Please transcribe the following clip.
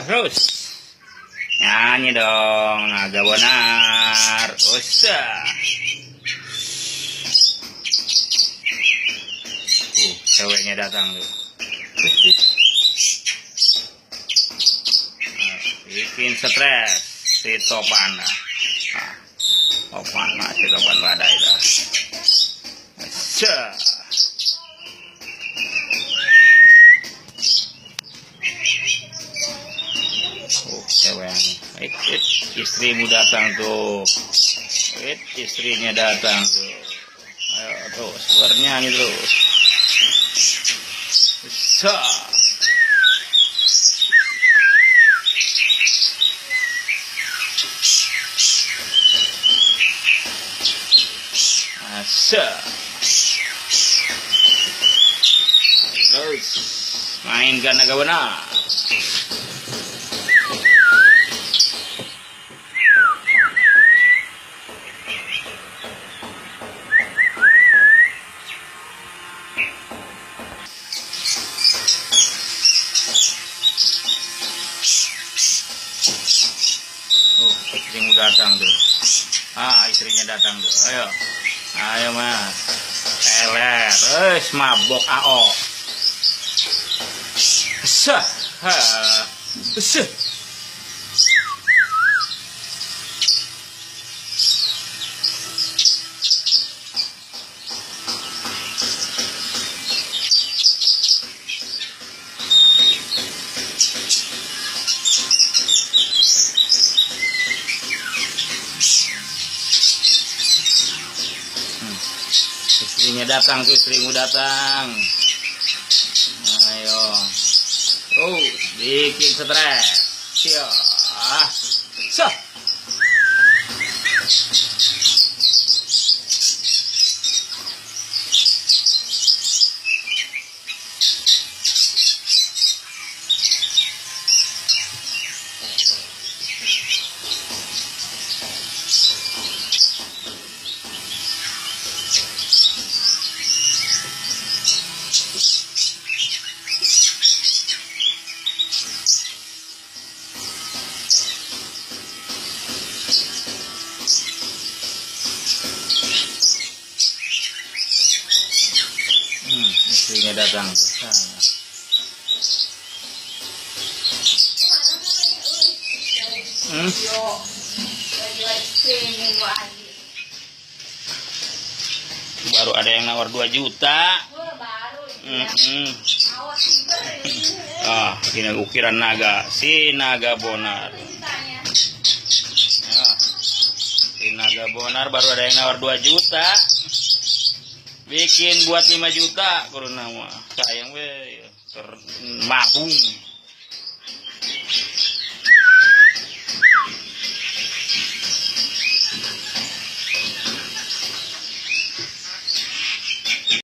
Terus nyanyi dong, Naga Bonar. Ceweknya datang tuh. Bikin stres si Topan. Topan masih Topan badai dah. Ceweknya, istrimu datang tuh, istrinya datang tuh. Ayo terus, bernyanyi terus. Terus mainkan Naga Bonar. Istrimu datang tuh. Istrinya datang tuh. Ayo mas. Teler, mabok AO. Istrinya datang tuh, istrimu datang. Ayo. Bikin stres. Istrinya datang. Baru ada yang nawar 2 juta. Ini ukiran naga, si Naga Bonar. Si Naga Bonar baru ada yang nawar 2 juta. Bikin buat 5 juta, karena sayang we, mabung.